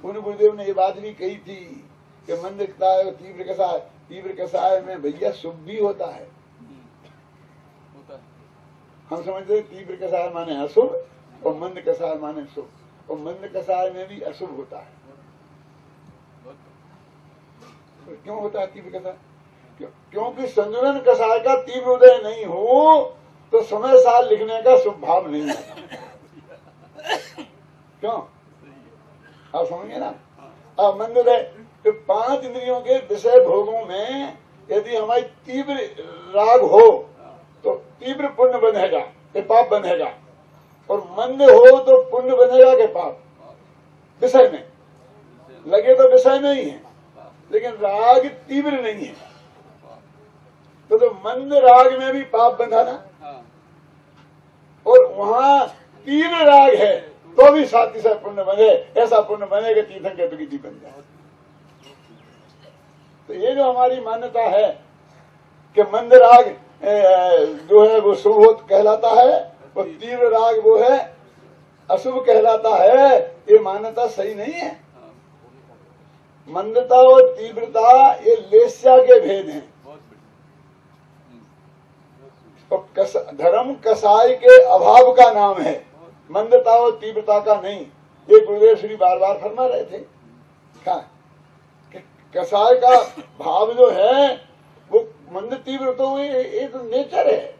उन गुरुदेव ने ये बात भी कही थी कि मंद कसाय और तीव्र कसाय में भैया शुभ भी होता है। हम समझते तीव्र कसाय माने अशुभ और मंद कसाय माने शुभ, और मंद कसाय में भी अशुभ होता है। तो क्यों होता है तीव्र कसाय? क्योंकि संजुलन कसाय का तीव्र उदय नहीं हो तो समय साल लिखने का शुभ भाव नहीं है। क्यों आप समझिए ना। अब मंद उदय तो 5 इंद्रियों के विषय भोगों में यदि हमारी तीव्र राग हो तो तीव्र पुण्य बनेगा कि पाप बनेगा, और मंद हो तो पुण्य बनेगा कि पाप। विषय में लगे तो विषय में ही है, लेकिन राग तीव्र नहीं है तो मंद राग में भी पाप बंधा ना, और वहां तीव्र राग है तो भी साथी से पुण्य बने। ऐसा पुण्य बनेगा तीर्थंकर प्रकृति बन जाए। तो ये जो हमारी मान्यता है कि मंद राग जो है वो शुभ कहलाता है और तीव्र राग वो है अशुभ कहलाता है, ये मान्यता सही नहीं है। मंदता और तीव्रता ये लेस्या के भेद हैं, और धर्म कसाय के अभाव का नाम है, मंदता और तीव्रता का नहीं। ये गुरुदेव श्री बार बार फरमा रहे थे क्या कसाय का भाव जो है वो मंद तीव्र तो ये तो नेचर है,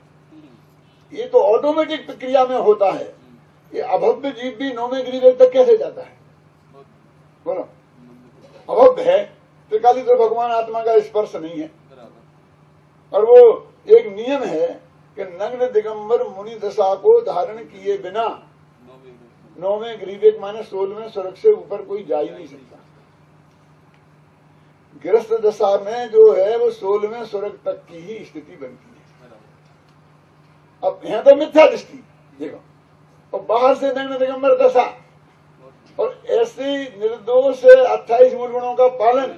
ये तो ऑटोमेटिक प्रक्रिया में होता है। ये अभव्य जीव भी 9वें गिरिवेग तक कैसे जाता है? बोलो, अभव्य है, त्रिकाली तो भगवान आत्मा का स्पर्श नहीं है। और वो एक नियम है कि नग्न दिगंबर मुनि दशा को धारण किए बिना 9वें गिरिवेग माने 16वें स्वर्ग से ऊपर कोई जा ही नहीं सकता। गृहस्थ दशा में जो है वो 16वें स्वर्ग तक की ही स्थिति बनती है। अब यहाँ तो मिथ्या दृष्टि देखो, और बाहर से नग्न दिगंबर दशा, और ऐसे निर्दोष 28 मूल गुणों का पालन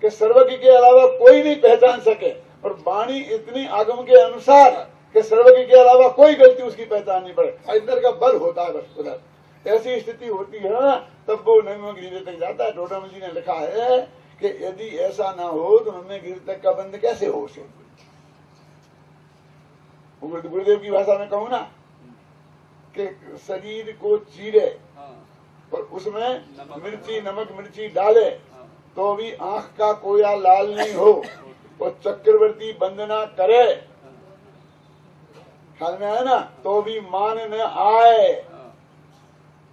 कि सर्वज्ञ के अलावा कोई नहीं पहचान सके, और वाणी इतनी आगम के अनुसार कि सर्वज्ञ के अलावा कोई गलती उसकी पहचान नहीं पड़े। अंदर का बल होता है बस उधर, ऐसी स्थिति होती है तब वो 9वें गिरिवेग तक जाता है। टोडरमल जी ने लिखा है कि यदि ऐसा ना हो तो 9वें गिरिवेग तक का बंद कैसे हो उसे। गुरुदेव की भाषा में कहूँ ना कि शरीर को चीरे और उसमें नमक मिर्ची डाले तो भी आंख का कोया लाल नहीं हो, और चक्रवर्ती वंदना करे, ख्याल में आया ना, तो भी मान न आए,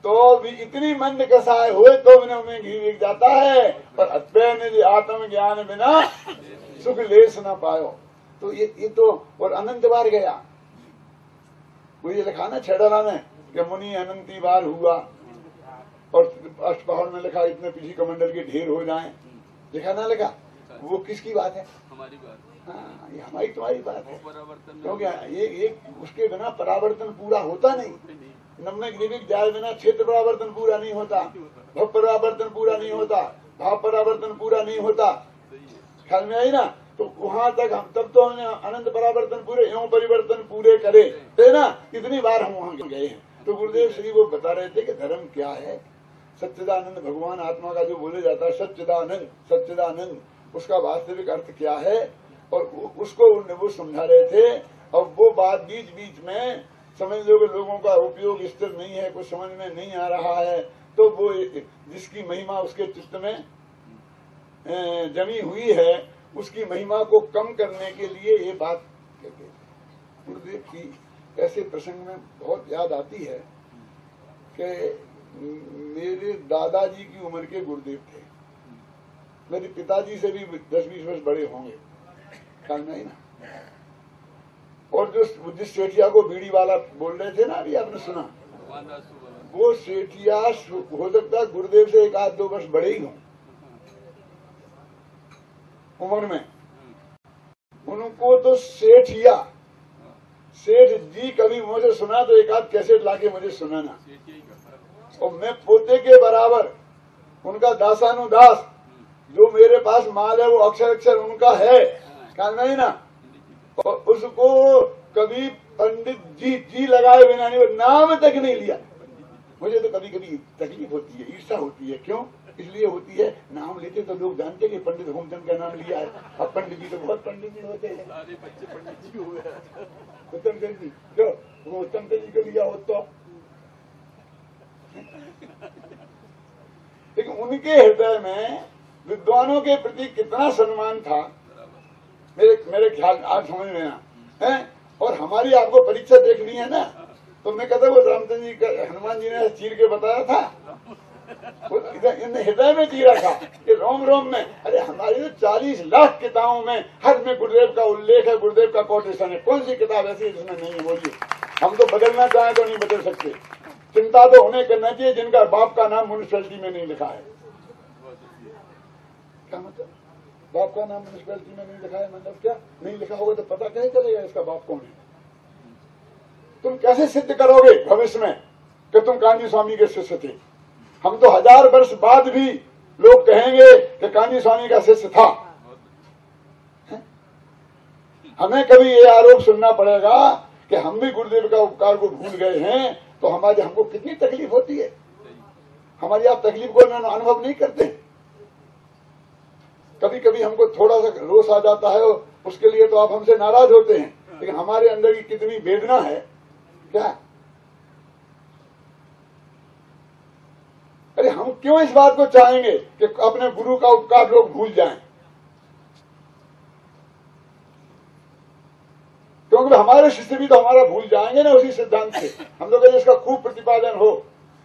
तो भी इतनी मंद कसाय हुए तो भी 9वें गिरिवेग जाता है, पर अद्वैत आत्म ज्ञान बिना सुख लेस न पायो। तो ये तो और अनंत बार गया। वो ये लिखा ना छेड़ाना में कि मुनि अनंती बार हुआ, और अष्टपहर में लिखा इतने पीछे कमंडल के ढेर हो जाएं, लिखा ना लिखा। वो किसकी बात है? हमारी बात। हाँ, ये हमारी तुम्हारी बात है, क्योंकि ये उसके बिना परावर्तन पूरा होता नहीं। 9वें गिरिवेग जाए बिना क्षेत्र परावर्तन पूरा नहीं होता, भव परावर्तन पूरा नहीं होता, भाव परावर्तन पूरा नहीं होता। ख्याल में आई ना। तो वहां तक हम तब तो हमने अनंत परावर्तन पूरे एवं परिवर्तन पूरे करे थे ना, इतनी बार हम वहां गए हैं। तो गुरुदेव श्री वो बता रहे थे कि धर्म क्या है। सच्चिदानंद भगवान आत्मा का जो बोले जाता है सच्चिदानंद सच्चिदानंद, उसका वास्तविक अर्थ क्या है, और उसको वो समझा रहे थे। और वो बात बीच बीच में समझ लो कि लोगों का उपयोग स्थिर नहीं है, कुछ समझ में नहीं आ रहा है, तो वो जिसकी महिमा उसके चित्त में जमी हुई है उसकी महिमा को कम करने के लिए ये बात कहते हैं। गुरुदेव की ऐसे प्रसंग में बहुत याद आती है कि मेरे दादाजी की उम्र के गुरुदेव थे, मेरे पिताजी से भी 10-20 वर्ष बड़े होंगे, ख्याल में ना। और जो जिस सेठिया को बीड़ी वाला बोल रहे थे ना, अभी आपने सुना, वो सेठिया हो सकता गुरुदेव से 1-2 वर्ष बड़े ही हों उम्र में। उनको तो सेठिया सेठ जी कभी मुझे सुना तो 1-8 कैसेट लाके मुझे सुनाना, और मैं पोते के बराबर उनका दासानुदास, जो मेरे पास माल है वो अक्षर अक्षर उनका है, ख्याल नहीं ना। और उसको कभी पंडित जी लगाए बिना नहीं, नाम तक नहीं लिया, मुझे तो कभी कभी तकलीफ होती है, ईर्ष्या होती है। क्यों? इसलिए होती है, नाम लेते तो लोग जानते कि पंडित होमचंद का नाम लिया है। अब पंडित जी तो बहुत पंडित जी होते हैं, सारे बच्चे पंडित जी हो गए। उत्तमचंद जी जो वो उत्तमचंद जी को लिया हो तो, लेकिन उनके हृदय में विद्वानों के प्रति कितना सम्मान था, मेरे ख्याल आज समझ में है। और हमारी आपको परीक्षा देखनी है ना, तो मैं कहता वो रामचंद्र जी का हनुमान जी ने चीर के बताया था, हृदय में चीरा था कि रोम रोम में। अरे हमारी तो 40 लाख किताबों में हर में गुरुदेव का उल्लेख है, गुरुदेव का कोटेशन है। कौन सी किताब ऐसी है जिसमें नहीं है? बोलिए। हम तो बदलना चाहें तो नहीं बदल सकते। चिंता तो उन्हें करना चाहिए जिनका बाप का नाम म्युनिसिपैलिटी में नहीं लिखा है। क्या मतलब? बाप का नाम म्युनिसिपैलिटी में नहीं लिखा है मतलब क्या? नहीं लिखा होगा तो पता कैसे चलेगा इसका बाप कौन है? तुम कैसे सिद्ध करोगे भविष्य में कि तुम कांजी स्वामी के शिष्य थे? हम तो 1000 वर्ष बाद भी लोग कहेंगे कि कांजी स्वामी का शिष्य था। हमें कभी ये आरोप सुनना पड़ेगा कि हम भी गुरुदेव का उपकार को भूल गए हैं, तो हमको कितनी तकलीफ होती है। हमारी आप तकलीफ को अनुभव नहीं करते। कभी कभी हमको थोड़ा सा रोष आ जाता है, उसके लिए तो आप हमसे नाराज होते हैं, लेकिन हमारे अंदर की कितनी वेदना है क्या? अरे हम क्यों इस बात को चाहेंगे कि अपने गुरु का उपकार लोग भूल जाएं? क्योंकि हमारे शिष्य भी तो हमारा भूल जाएंगे ना उसी सिद्धांत से। हम लोग इसका खूब प्रतिपादन हो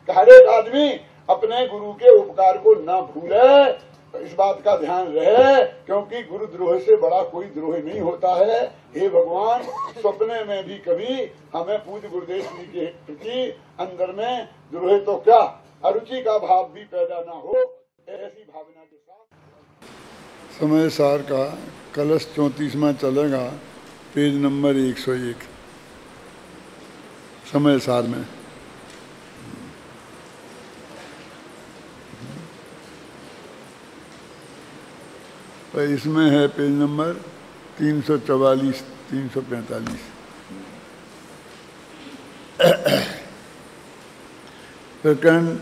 कि हर एक आदमी अपने गुरु के उपकार को न भूले, तो इस बात का ध्यान रहे, क्योंकि गुरुद्रोह से बड़ा कोई द्रोह नहीं होता है। हे भगवान, सपने में भी कभी हमें पूज्य गुरुदेव जी के प्रति अंदर में द्रोह तो क्या, अरुचि का भाव भी पैदा ना हो, ऐसी भावना के साथ। समय सार का कलश 34वां चलेगा, पेज नंबर 101 समय सार में। तो इसमें है पेज नंबर 344 345। प्रकरण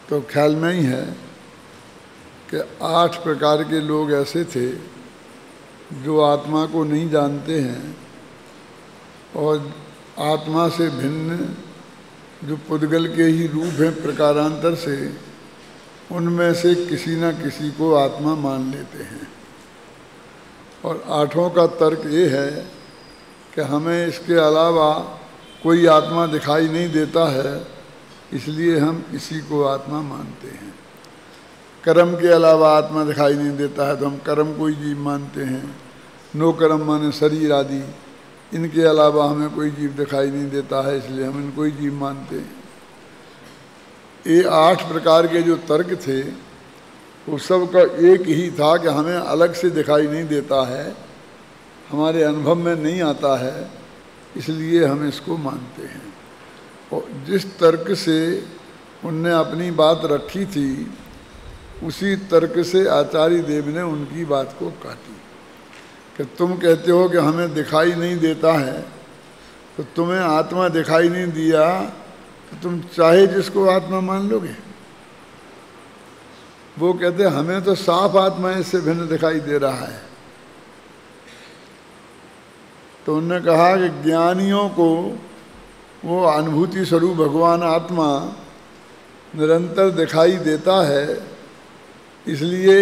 तो ख्याल में ही है कि 8 प्रकार के लोग ऐसे थे जो आत्मा को नहीं जानते हैं, और आत्मा से भिन्न जो पुद्गल के ही रूप हैं प्रकारांतर से, उनमें से किसी न किसी को आत्मा मान लेते हैं। और 8वां का तर्क ये है कि हमें इसके अलावा कोई आत्मा दिखाई नहीं देता है, इसलिए हम इसी को आत्मा मानते हैं। कर्म के अलावा आत्मा दिखाई नहीं देता है तो हम कर्म को ही जीव मानते हैं। नो कर्म माने शरीर आदि, इनके अलावा हमें कोई जीव दिखाई नहीं देता है, इसलिए हम इनको ही जीव मानते हैं। ये 8 प्रकार के जो तर्क थे वो सब का एक ही था कि हमें अलग से दिखाई नहीं देता है, हमारे अनुभव में नहीं आता है, इसलिए हम इसको मानते हैं। और जिस तर्क से उनने अपनी बात रखी थी, उसी तर्क से आचार्य देव ने उनकी बात को काटी कि तुम कहते हो कि हमें दिखाई नहीं देता है, तो तुम्हें आत्मा दिखाई नहीं दिया तो तुम चाहे जिसको आत्मा मान लोगे। वो कहते हमें तो साफ आत्मा इससे भिन्न दिखाई दे रहा है। तो उन्होंने कहा कि ज्ञानियों को वो अनुभूति स्वरूप भगवान आत्मा निरंतर दिखाई देता है, इसलिए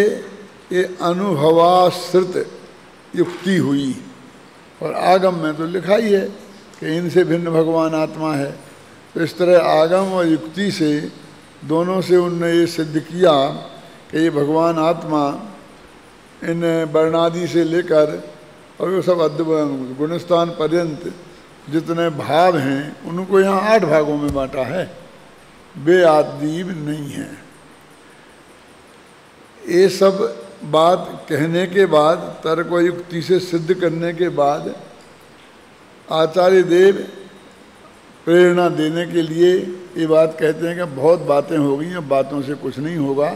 ये अनुभवाश्रित युक्ति हुई। और आगम में तो लिखा ही है कि इनसे भिन्न भगवान आत्मा है। तो इस तरह आगम और युक्ति से दोनों से उनने ये सिद्ध किया कि ये भगवान आत्मा इन वर्णादि से लेकर और वो सब गुणस्थान पर्यंत जितने भाव हैं उनको यहाँ 8 भागों में बांटा है, वे आदीब नहीं हैं। ये सब बात कहने के बाद, तर्क व युक्ति से सिद्ध करने के बाद, आचार्य देव प्रेरणा देने के लिए ये बात कहते हैं कि बहुत बातें हो गई, अब बातों से कुछ नहीं होगा,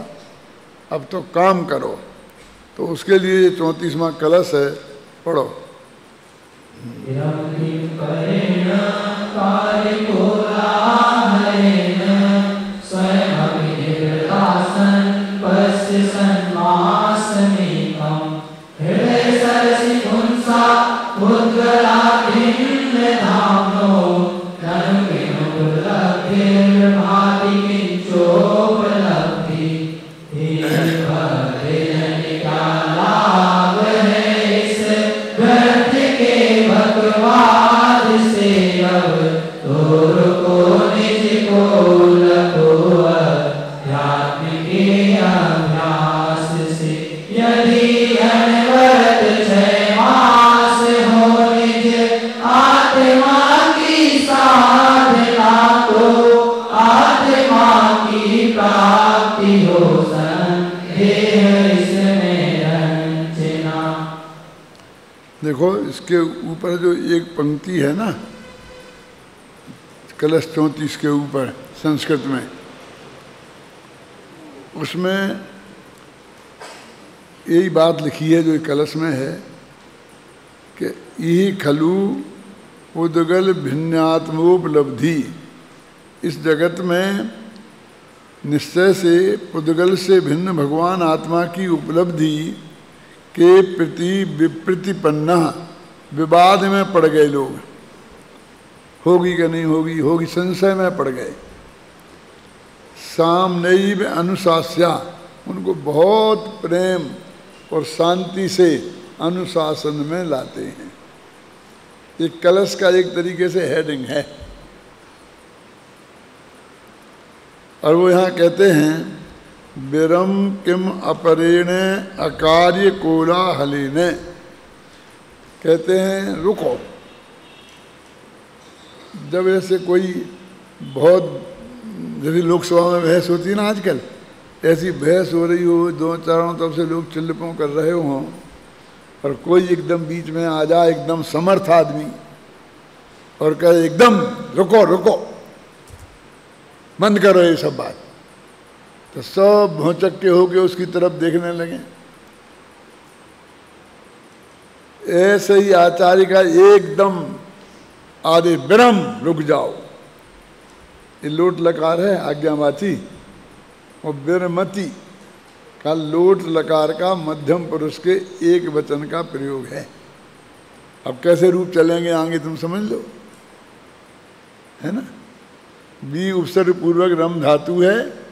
अब तो काम करो। तो उसके लिए 34वां कलश है, पढ़ो। करेण सन्मासमेकम् हृदय सरसि पुंसा उद्गलाभिन्नधाम्नो तनुकिमुपलब्धिर्भाति किञ्चोपलब्धि हे भद्रजनि का लाभ है इस ग्रंथ के भगवाद से अब तोर को निज को लगो अध्यात्म के अभ्यास से यदि अनवरत 6 मास हो निज आत्मा की साधना तो आत्मा की प्राप्ति हो संदेह इसमें रंजना। देखो इसके ऊपर जो एक पंक्ति है ना, कलश 34 के ऊपर संस्कृत में, उसमें यही बात लिखी है जो कलश में है कि यही खलु उद्गल भिन्नात्मोपलब्धि, इस जगत में निश्चय से उद्गल से भिन्न भगवान आत्मा की उपलब्धि के प्रति विप्रतिपन्ना विवाद में पड़ गए लोग। होगी कि नहीं होगी, होगी संशय में पड़ गए। सामनैव अनुशास्या, उनको बहुत प्रेम और शांति से अनुशासन में लाते हैं। ये कलश का एक तरीके से हेडिंग है। और वो यहाँ कहते हैं विरम किम अपरेण अकार्य कोलाहलेन, कहते हैं रुको। जब ऐसे कोई बहुत, जैसे लोकसभा में बहस होती है ना आजकल, ऐसी बहस हो रही हो, दो चारों तरफ से लोग चिल्लपों कर रहे हों और कोई एकदम बीच में आ जाए, एकदम समर्थ आदमी, और कहे एकदम रुको रुको, बंद करो ये सब बात, तो सब भौचक्के होके उसकी तरफ देखने लगे। ऐसे ही आचार्य का एकदम आदि विरम, रुक जाओ। ये लोट लकार है आज्ञावाची, और विरमति का लोट लकार का मध्यम पुरुष के एक वचन का प्रयोग है। अब कैसे रूप चलेंगे आगे तुम समझ लो, है ना। बी उपसर्ग पूर्वक रम धातु है,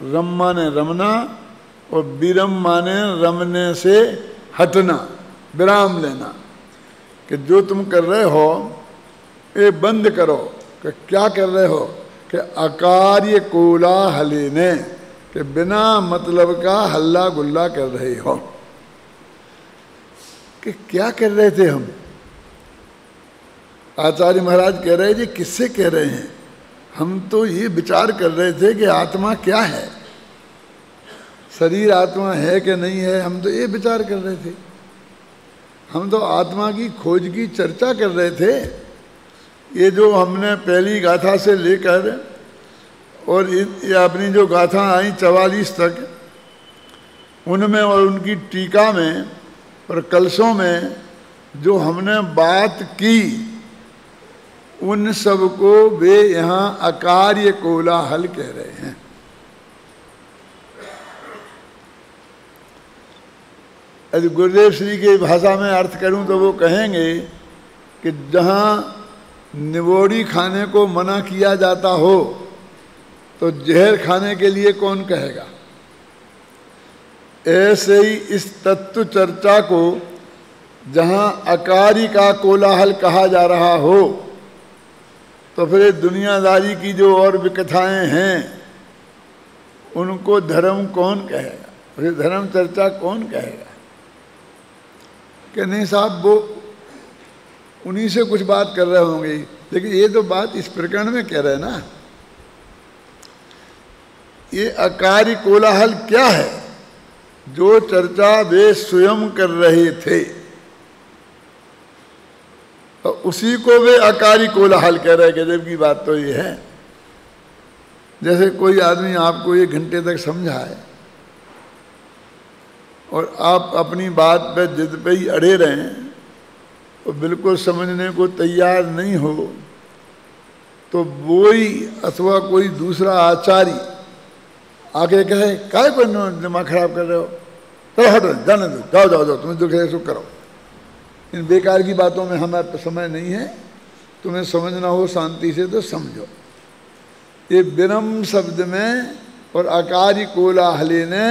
रम माने रमना, और विरम माने रमने से हटना, विराम लेना, कि जो तुम कर रहे हो ये बंद करो। कि क्या कर रहे हो, कि अकार्य कोलाहलेने, कि बिना मतलब का हल्ला गुल्ला कर रहे हो। कि क्या कर रहे थे हम? आचार्य महाराज कह रहे जी किससे कह रहे हैं? हम तो ये विचार कर रहे थे कि आत्मा क्या है, शरीर आत्मा है कि नहीं है, हम तो ये विचार कर रहे थे। हम तो आत्मा की खोज की चर्चा कर रहे थे। ये जो हमने पहली गाथा से लेकर और ये अपनी जो गाथा आई 44 तक, उनमें और उनकी टीका में और कलशों में जो हमने बात की, उन सब को वे यहाँ अकार्य कोलाहल कह रहे हैं। यदि गुरुदेव श्री की भाषा में अर्थ करूं तो वो कहेंगे कि जहाँ निवोड़ी खाने को मना किया जाता हो तो जहर खाने के लिए कौन कहेगा। ऐसे ही इस तत्व चर्चा को जहाँ अकार्य का कोलाहल कहा जा रहा हो, तो फिर दुनियादारी की जो और विकथाएं हैं उनको धर्म कौन कहेगा, फिर धर्म चर्चा कौन कहेगा। कि नहीं साहब वो उन्हीं से कुछ बात कर रहे होंगे, लेकिन ये तो बात इस प्रकरण में कह रहे हैं ना। ये अकार्य कोलाहल क्या है? जो चर्चा वे स्वयं कर रहे थे, तो उसी को वे अकार्य कोलाहल कह रहे। गजब की बात तो ये है, जैसे कोई आदमी आपको 1 घंटे तक समझाए और आप अपनी बात पे जिद पे ही अड़े रहें और बिल्कुल समझने को तैयार नहीं हो, तो वही अथवा कोई दूसरा आचार्य आके कहे काय को दिमाग खराब कर रहे हो, चलो हटो, जाने दो, जाओ जाओ जाओ, तुम्हें दुख है सुख करो। इन बेकार की बातों में हमारा समय नहीं है, तुम्हें समझना हो शांति से तो समझो। ये विनम्र शब्द में और अकारी कोलाहले ने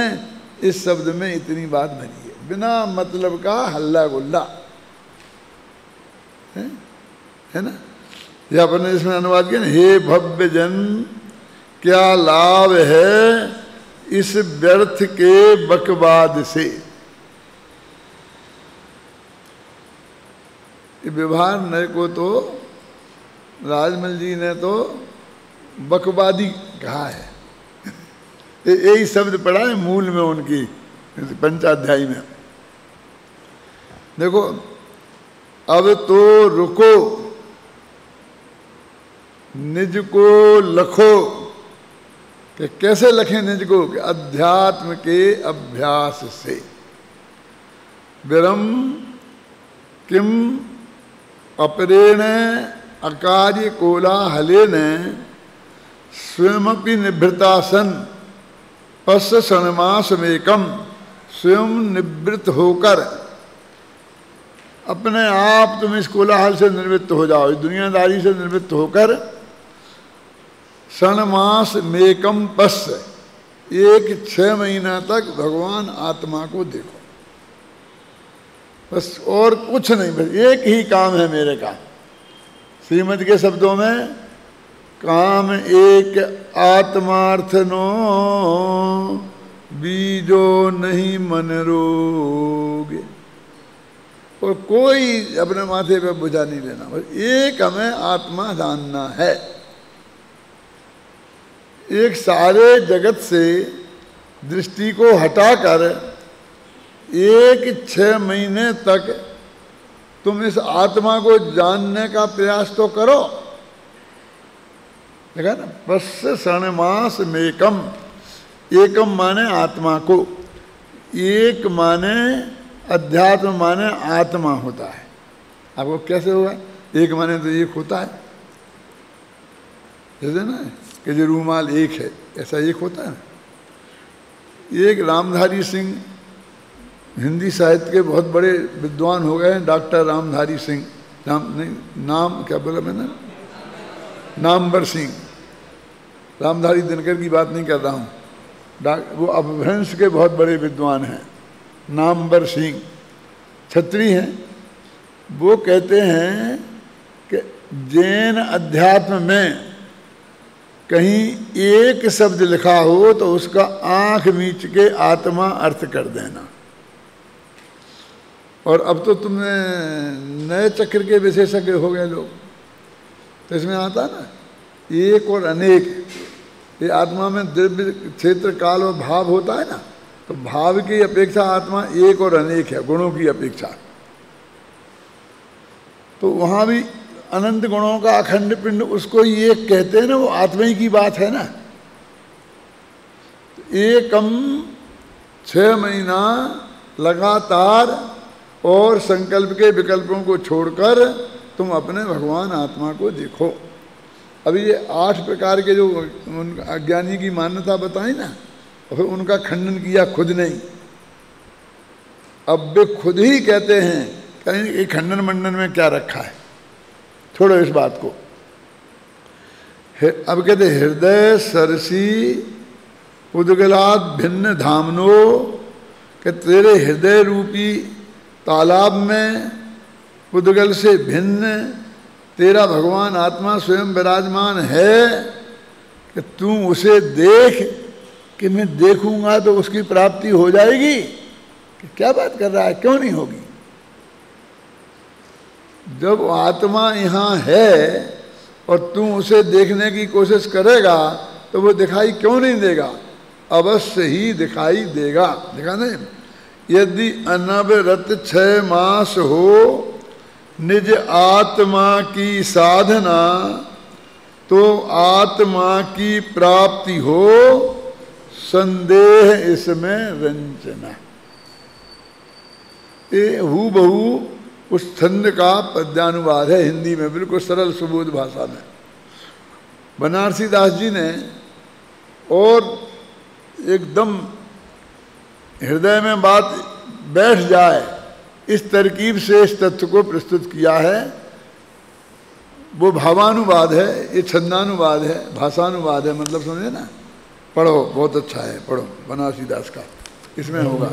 इस शब्द में इतनी बात भरी है, बिना मतलब का हल्ला गुल्ला है ना। ये अपने इसमें अनुवाद किया ना, हे भव्य जन क्या लाभ है इस व्यर्थ के बकवाद से। व्यवहार नए को तो राजमल जी ने तो बकवादी कहा है, यही शब्द पढ़ा है मूल में उनकी पंचाध्यायी में। देखो अब तो रुको, निज को लखो, कि कैसे लखें निज को, कि अध्यात्म के अभ्यास से। विरम किम अपरेण अकार्य कोलाहलेन स्वयमपि निभृता सन पश्य क्षणमासमेकम, स्वयं निवृत्त होकर अपने आप तुम इस कोलाहल से निवृत्त हो जाओ, इस दुनियादारी से निवृत्त होकर क्षणमास मेकम पश्य, 6 महीना तक भगवान आत्मा को देखो, बस और कुछ नहीं, बस एक ही काम है मेरे का। श्रीमद के शब्दों में काम एक आत्मार्थ नो बीजो नहीं मन रोग, और कोई अपने माथे पे बुझा नहीं लेना, बस एक हमें आत्मा जानना है। एक सारे जगत से दृष्टि को हटाकर 6 महीने तक तुम इस आत्मा को जानने का प्रयास तो करो। देखा ना, पश्य क्षणमास मेकम, एकम माने आत्मा को, एक माने अध्यात्म माने आत्मा होता है। आपको कैसे होगा, एक माने तो एक होता है, जैसे ना कि जो रूमाल एक है ऐसा एक होता है। एक रामधारी सिंह हिंदी साहित्य के बहुत बड़े विद्वान हो गए हैं, डॉक्टर रामधारी सिंह, नाम क्या बोला मैंने, नामवर सिंह, रामधारी दिनकर की बात नहीं कर रहा हूँ, वो अपभ्रंश के बहुत बड़े विद्वान हैं, नामवर सिंह छत्री हैं। वो कहते हैं कि जैन अध्यात्म में कहीं एक शब्द लिखा हो तो उसका आंख मीच के आत्मा अर्थ कर देना। और अब तो तुमने नए चक्र के विशेषज्ञ हो गए लोग, तो इसमें आता ना एक और अनेक, ये आत्मा में द्रव्य क्षेत्र काल और भाव होता है ना, तो भाव की अपेक्षा आत्मा एक और अनेक है, गुणों की अपेक्षा। तो वहाँ भी अनंत गुणों का अखंड पिंड, उसको ही एक कहते हैं ना, वो आत्मा ही की बात है ना। एकम 6 महीना लगातार और संकल्प के विकल्पों को छोड़कर तुम अपने भगवान आत्मा को देखो। अभी ये 8 प्रकार के जो अज्ञानी की मान्यता बताई ना, और फिर उनका खंडन किया खुद नहीं। अब वे खुद ही कहते हैं कहीं खंडन मंडन में क्या रखा है, छोड़ो इस बात को। अब कहते हृदय सरसी उद्गलात भिन्न धामनो, कि तेरे हृदय रूपी तालाब में उद्गल से भिन्न तेरा भगवान आत्मा स्वयं विराजमान है, कि तू उसे देख, कि मैं देखूंगा तो उसकी प्राप्ति हो जाएगी। कि क्या बात कर रहा है, क्यों नहीं होगी? जब आत्मा यहाँ है और तू उसे देखने की कोशिश करेगा तो वो दिखाई क्यों नहीं देगा? अवश्य ही दिखाई देगा। देखा नहीं, यदि अनवरत 6 मास हो निज आत्मा की साधना, तो आत्मा की प्राप्ति हो, संदेह इसमें रंजना। ये हूबहू उस छंद का पद्यानुवाद है हिंदी में, बिल्कुल सरल सुबोध भाषा में। बनारसी दास जी ने और एकदम हृदय में बात बैठ जाए, इस तरकीब से इस तत्व को प्रस्तुत किया है। वो भावानुवाद है, ये छंदानुवाद है, भाषानुवाद है, मतलब समझे ना। पढ़ो, बहुत अच्छा है, पढ़ो बनारसी दास का, इसमें होगा।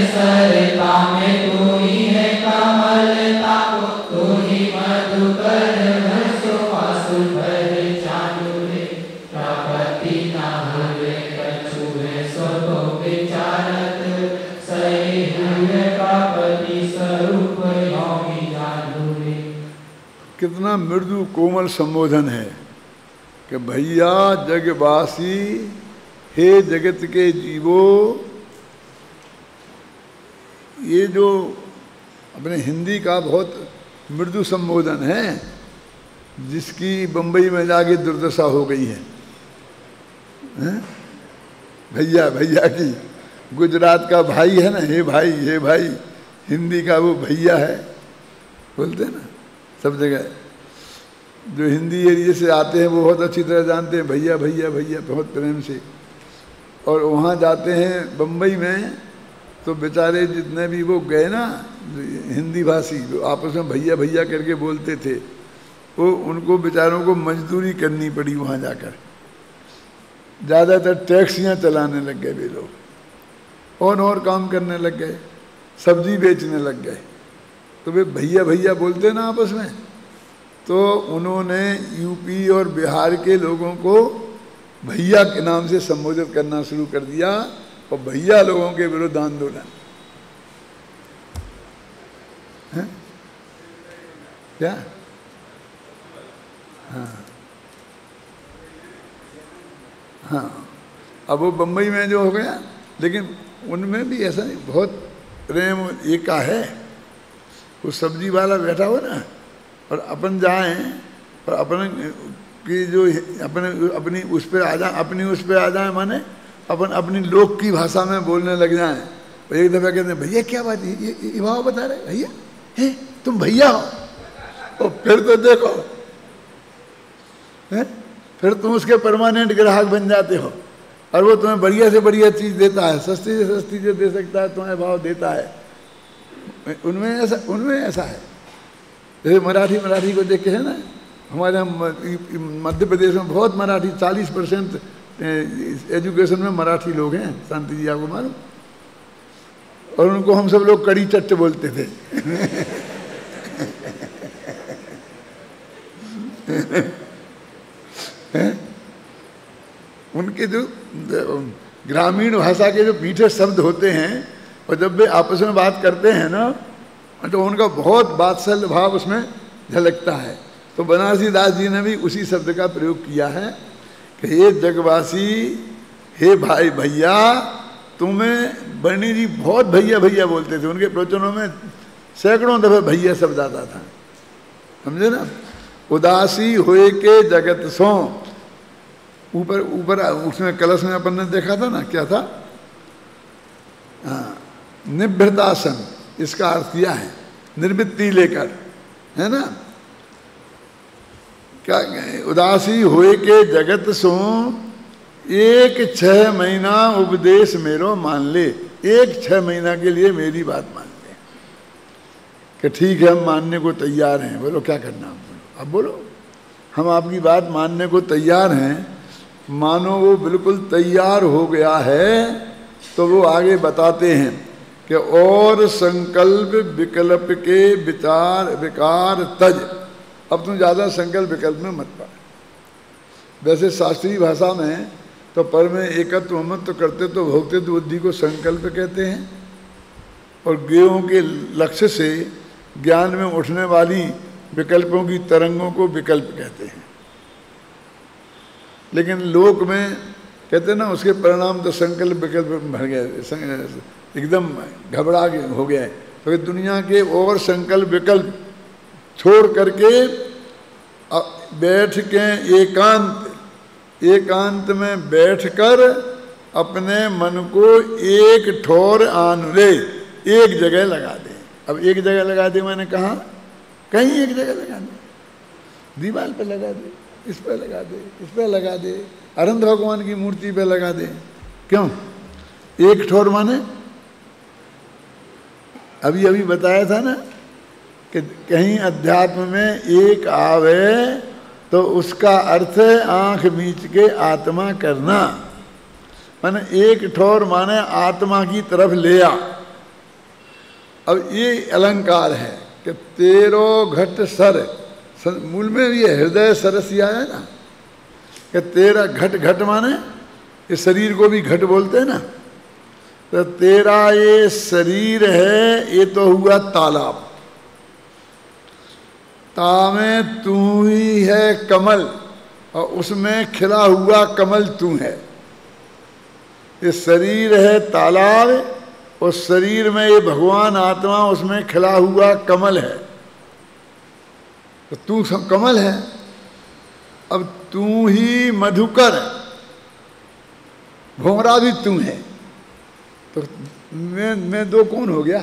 सरता में तू ही है कमलता, तू ही मधुकर सुवासु भर चालू रे, प्रापति ना हुए कछु है सो तो विचारत, सही हुए प्रापति स्वरूप योगी जानू रे। कितना मृदु कोमल संबोधन है कि भैया जगवासी, हे जगत के जीवो। ये जो अपने हिंदी का बहुत मृदु संबोधन है, जिसकी बंबई में जाके दुर्दशा हो गई है, भैया भैया की। गुजरात का भाई है ना, हे भाई हे भाई, हिंदी का वो भैया है, बोलते हैं ना सब जगह। जो हिंदी एरिया से आते हैं वो बहुत अच्छी तरह जानते हैं भैया भैया भैया, बहुत प्रेम से। और वहाँ जाते हैं बम्बई में तो बेचारे जितने भी वो गए ना हिंदी भाषी, आपस में भैया भैया करके बोलते थे, वो उनको बेचारों को मजदूरी करनी पड़ी वहाँ जाकर। ज़्यादातर टैक्सियाँ चलाने लग गए वे लोग, और काम करने लग गए, सब्जी बेचने लग गए। तो वे भैया भैया बोलते ना आपस में। तो उन्होंने यूपी और बिहार के लोगों को भैया के नाम से संबोधित करना शुरू कर दिया, और भैया लोगों के विरुद्ध आंदोलन। क्या? हाँ, अब वो बम्बई में जो हो गया, लेकिन उनमें भी ऐसा नहीं, बहुत प्रेम एका है। वो सब्जी वाला बैठा हो ना, और अपन जाएं और अपन की जो अपनी उस पर आ जाए, अपनी उस पर आ जाए, माने अपन अपनी लोक की भाषा में बोलने लग जाएं। और एक दफ़ा कहते हैं भैया क्या बात है, ये भाव बता रहे भैया, है तुम भैया हो। और फिर तो देखो, फिर तुम उसके परमानेंट ग्राहक बन जाते हो, और वो तुम्हें बढ़िया से बढ़िया चीज़ देता है, सस्ती से सस्ती जो दे सकता है तुम्हें भाव देता है। उनमें ऐसा है। जैसे मराठी को देख के है ना, हमारे मध्य प्रदेश में बहुत मराठी, 40% एजुकेशन में मराठी लोग हैं, शांति जी आपको मालूम। और उनको हम सब लोग कड़ी चट्ट बोलते थे। उनके जो ग्रामीण भाषा के जो मीठे शब्द होते हैं, और जब वे आपस में बात करते हैं ना, तो उनका बहुत वात्सल्य भाव उसमें झलकता है। तो बनारसी दास जी ने भी उसी शब्द का प्रयोग किया है कि हे जगवासी, हे भाई भैया। तुम्हें बर्णी जी बहुत भैया भैया बोलते थे, उनके प्रवचनों में सैकड़ों दफे भैया शब्द आता था, समझे ना। उदासी होए के जगत सो, ऊपर ऊपर उसमें कलश में अपन ने देखा था ना, क्या था? हाँ, निभृतासन, इसका अर्थ किया है निर्वृत्ति लेकर, है ना। क्या उदासी होए के जगत सो, 1 महीना उपदेश मेरो मान ले। 6 महीना के लिए मेरी बात मान ले कि ठीक है हम मानने को तैयार हैं। बोलो क्या करना, अब बोलो हम आपकी बात मानने को तैयार हैं। मानो वो बिल्कुल तैयार हो गया है, तो वो आगे बताते हैं कि और संकल्प विकल्प के विकार तज। अब तुम ज़्यादा संकल्प विकल्प में मत पड़। वैसे शास्त्रीय भाषा में तो पर में एकत्व मत तो करते तो भोगते तो बुद्धि को संकल्प कहते हैं, और गेयों के लक्ष्य से ज्ञान में उठने वाली विकल्पों की तरंगों को विकल्प कहते हैं। लेकिन लोक में कहते हैं ना, उसके परिणाम तो संकल्प विकल्प में भर गए, एकदम घबरा हो गया है। तो दुनिया के और संकल्प विकल्प छोड़ करके बैठ के एकांत में बैठकर अपने मन को एक ठोर आन ले, एक जगह लगा दे। अब एक जगह लगा दे मैंने कहा, कहीं एक जगह लगा दे, दीवार पे लगा दे, इस पे लगा दे, इस पे लगा दे, अनंत भगवान की मूर्ति पे लगा दे। क्यों एक ठोर माने? अभी अभी बताया था ना कि कहीं अध्यात्म में एक आवे तो उसका अर्थ है आंख मीच के आत्मा करना। माने एक ठोर माने आत्मा की तरफ ले आ। अब ये अलंकार है कि तेरो घट सर, मूल में ये हृदय सरसी आया ना कि तेरा घट माने इस शरीर को भी घट बोलते हैं ना, तो तेरा ये शरीर है, ये तो हुआ तालाब, तामें तू ही है कमल, और उसमें खिला हुआ कमल तू है। ये शरीर है तालाब, उस शरीर में ये भगवान आत्मा, उसमें खिला हुआ कमल है, तो तू सब कमल है। अब तू ही मधुकर, भोंगरा भी तू है, तो मैं दो कौन हो गया?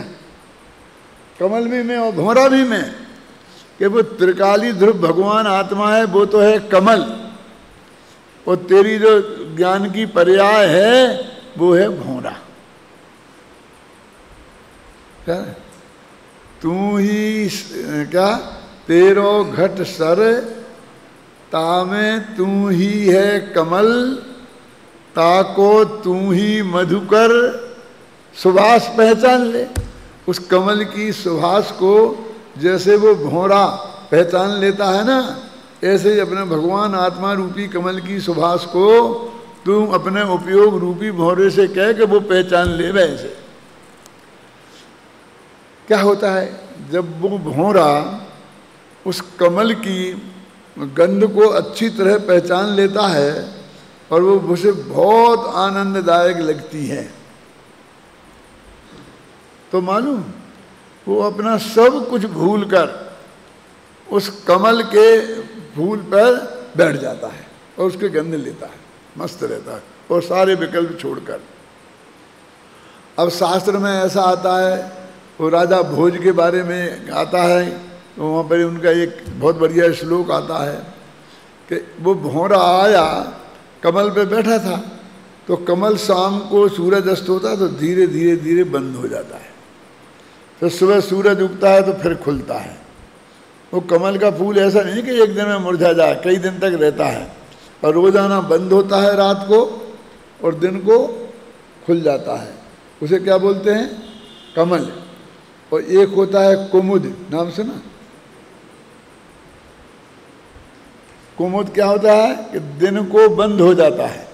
कमल भी मैं और भोंगरा भी मैं। कि वो त्रिकाली ध्रुव भगवान आत्मा है, वो तो है कमल, और तेरी जो ज्ञान की पर्याय है वो है भोंगरा। क्या तू ही क्या तेरो घट सर, तामे तू ही है कमल, ताको तू ही मधुकर, सुभाष पहचान ले। उस कमल की सुभाष को जैसे वो भौरा पहचान लेता है ना, ऐसे ही अपने भगवान आत्मा रूपी कमल की सुभाष को तुम अपने उपयोग रूपी भौरे से कह के वो पहचान ले। वैसे क्या होता है जब वो भौरा उस कमल की गंध को अच्छी तरह पहचान लेता है और वो उसे बहुत आनंददायक लगती है, तो मालूम वो अपना सब कुछ भूलकर उस कमल के फूल पर बैठ जाता है और उसके गंध लेता है, मस्त रहता है, और सारे विकल्प छोड़कर। अब शास्त्र में ऐसा आता है, वो राजा भोज के बारे में आता है, तो वहाँ पर उनका एक बहुत बढ़िया श्लोक आता है कि वो भौरा आया, कमल पे बैठा था, तो कमल शाम को सूरज अस्त होता तो धीरे धीरे धीरे बंद हो जाता है, तो सुबह सूरज उगता है तो फिर खुलता है। वो कमल का फूल ऐसा नहीं कि एक दिन में मुरझा जाए, कई दिन तक रहता है, और रोजाना बंद होता है रात को और दिन को खुल जाता है। उसे क्या बोलते हैं? कमल। और एक होता है कुमुद, नाम सुना? कुमुद क्या होता है कि दिन को बंद हो जाता है,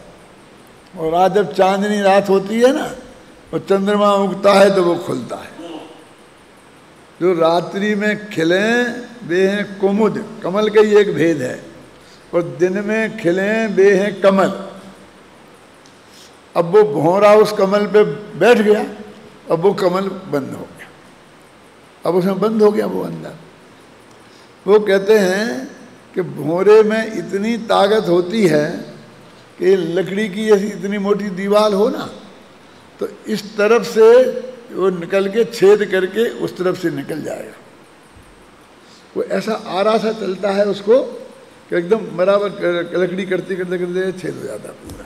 और रात जब चांदनी रात होती है ना, और चंद्रमा उगता है तो वो खुलता है। जो रात्रि में खिले वे हैं कुमुद, कमल का ही एक भेद है, और दिन में खिले वे हैं कमल। अब वो भौरा उस कमल पे बैठ गया, अब वो कमल बंद हो गया, अब उसमें बंद हो गया वो अंदर। वो कहते हैं कि भौरे में इतनी ताकत होती है कि लकड़ी की ऐसी इतनी मोटी दीवार हो ना, तो इस तरफ से वो निकल के छेद करके उस तरफ से निकल जाएगा। वो ऐसा आरा सा चलता है उसको कि एकदम बराबर लकड़ी करते करते करते छेद हो जाता है पूरा।